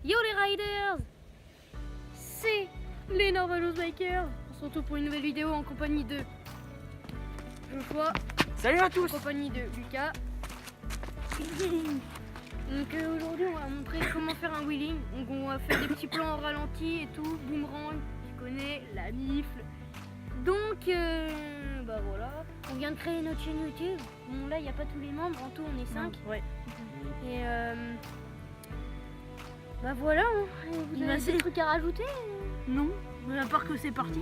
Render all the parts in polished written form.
Yo les riders, c'est les Norvalos Bikers. On se retrouve pour une nouvelle vidéo en compagnie de Joshua. Salut à tous. En compagnie de Lucas. Donc aujourd'hui on va montrer comment faire un wheeling. Donc on va faire des petits plans en ralenti et tout, boomerang, tu connais, la mifle. Donc bah voilà, on vient de créer notre chaîne YouTube. Bon là il n'y a pas tous les membres, en tout on est 5. Ouais. Et bah voilà, hein. Vous avez des trucs à rajouter? Non, mais à part que c'est parti.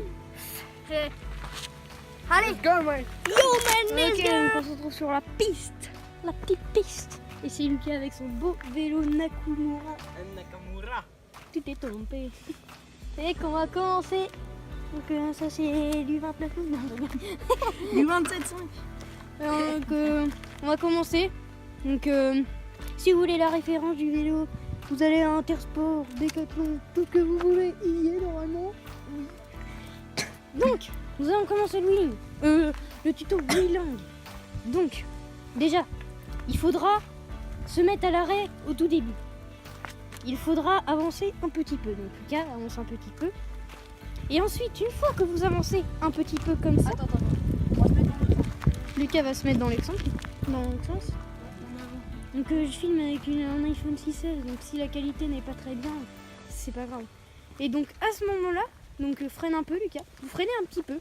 Allez, Let's go, mate. yo man, Ok, donc on se retrouve sur la piste, la petite piste. Et c'est Lucas avec son beau vélo Nakamura. Nakamura. Tout est tombé. Et qu'on va commencer. Donc ça c'est du 29 août. Non, Du 27,5. donc on va commencer. Donc si vous voulez la référence du vélo, vous allez à Intersport, Decathlon, tout ce que vous voulez, il y est normalement. Donc nous allons commencer le wheeling. Le tuto wheeling. Donc déjà, il faudra se mettre à l'arrêt au tout début. Il faudra avancer un petit peu. Donc Lucas avance un petit peu. Et ensuite, une fois que vous avancez un petit peu comme ça, Attends. On va se mettre dans le temps. Lucas va se mettre dans l'autre sens. Donc je filme avec un iPhone 6S, donc si la qualité n'est pas très bien, c'est pas grave. Et donc à ce moment-là, donc freine un peu Lucas, vous freinez un petit peu.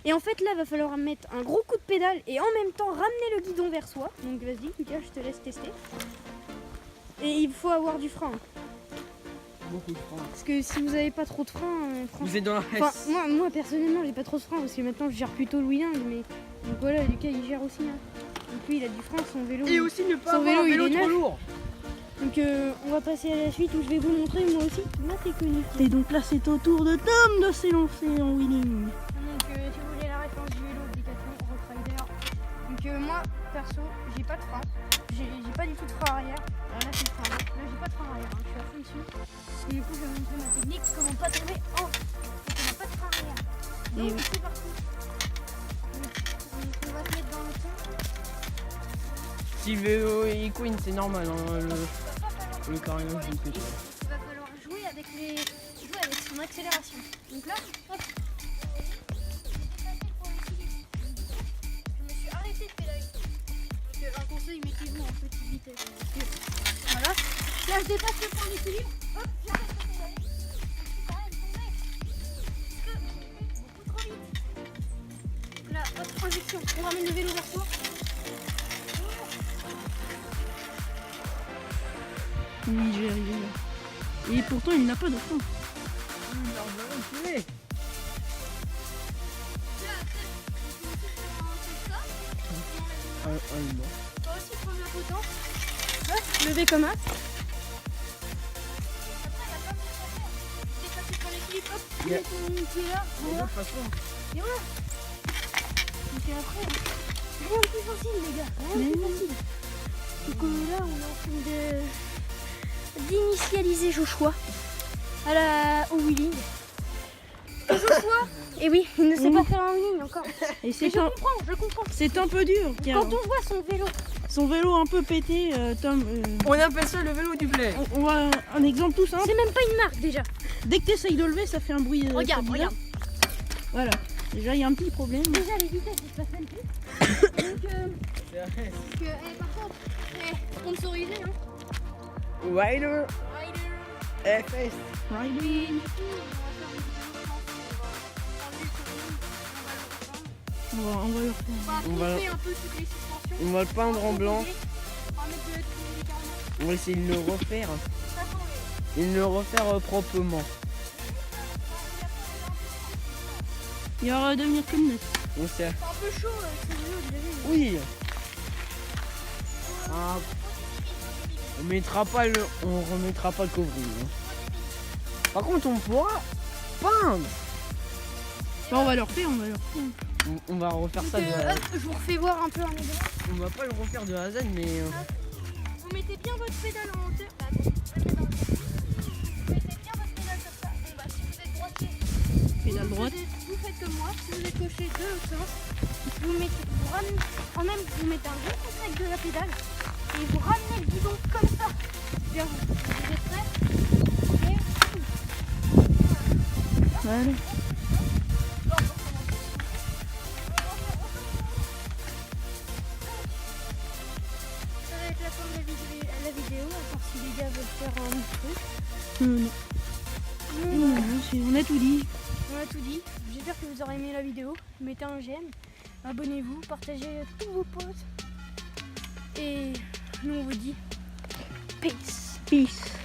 Et en fait là, va falloir mettre un gros coup de pédale et en même temps ramener le guidon vers soi. Donc vas-y Lucas, je te laisse tester. Et il faut avoir du frein. Beaucoup de frein. Parce que si vous avez pas trop de frein, Vous êtes dans la enfin, S. moi personnellement j'ai pas trop de frein parce que maintenant je gère plutôt le wheeling, mais donc voilà, Lucas il gère aussi. Hein. Donc lui il a du frein, son vélo. Et aussi ne pas son avoir un vélo, vélo il est trop neuf. lourd. Donc on va passer à la suite où je vais vous montrer moi aussi ma technique. Et donc là c'est au tour de Tom de s'élancer en wheeling. Donc si vous voulez la référence du vélo Decathlon Rock Rider. Donc moi perso j'ai pas de frein, j'ai pas du tout de frein arrière. Là c'est le frein, là j'ai pas de frein arrière, hein. Je suis à fond dessus. Et du coup je vais vous montrer ma technique, comment pas tomber en. Donc on n'a pas de frein arrière. Donc c'est parti. Donc, on va se mettre dans le sens. Si le vélo est queen, c'est normal. Hein, le carrément du pétrole. Il va falloir jouer avec son accélération. Donc là, hop. Je me suis arrêté de pédaler. Donc un conseil, mettez-vous en petite vitesse. Voilà. Là je dépasse le point d'équilibre. Hop, j'arrête de pédaler. J'arrête de tomber. Parce que beaucoup trop vite. Donc là, hop, projection. On ramène le vélo vers soi. Oui, j'ai arrivé là. Et pourtant il n'a pas de frein. Toi aussi prendre la photo. Hop, lever comme un. Après, il y a pas de faire. Dépasser sur l'équilibre, hop, tu mets ton pied là, voilà. Et voilà. Donc après, rien de plus facile les gars, rien de plus facile. Donc là, on est en train d'initialiser Joshua au wheeling. Joshua, et oui, il ne sait pas faire un wheeling encore. Et Mais je comprends. c'est un peu dur car Quand on voit son vélo, un peu pété, Tom. On appelle ça le vélo du blé. On va un exemple tout simple. c'est même pas une marque déjà. Dès que tu essayes de lever, ça fait un bruit. Regarde, très bizarre. regarde. Voilà. Déjà, il y a un petit problème. Déjà les vitesses, ils se passent même plus. Donc, par contre, sponsorisé, hein. Rider Rider. FS. Riding. Et du coup, on va On va le refaire. On On va- va pomper un peu toutes les suspensions. On va le peindre en blanc. On va mettre de la tuile carrément. On va essayer de le refaire. Ça change. Et de le refaire proprement. Il va redevenir comme neuf. On sait. C'est un peu chaud, ce vélo, je l'ai vu. Oui. Ah, on remettra pas le couvrier. Hein. Par contre, on pourra peindre. Bon, on va le refaire, On va refaire ça Donc, de A à Z. hop, je vous refais voir un peu en modèle. On va pas le refaire de A à Z, mais Vous mettez bien votre pédale en hauteur. Attends, je vais mettre dans le sens. Vous mettez bien votre pédale comme ça. Bon bah si vous êtes droitier, Pédale droite. vous faites comme moi. Si vous êtes gaucher, de l'autre sens. Vous ramenez, quand même, vous mettez un gros contact de la pédale et vous ramenez le guidon comme ça. Bien, vous êtes prêts? Allez. Ça va être la fin de la vidéo, à part si les gars veulent faire un autre truc. On a tout dit. On a tout dit. J'espère que vous aurez aimé la vidéo. Mettez un j'aime, abonnez-vous, partagez à tous vos potes. Et nous on vous dit peace. Peace.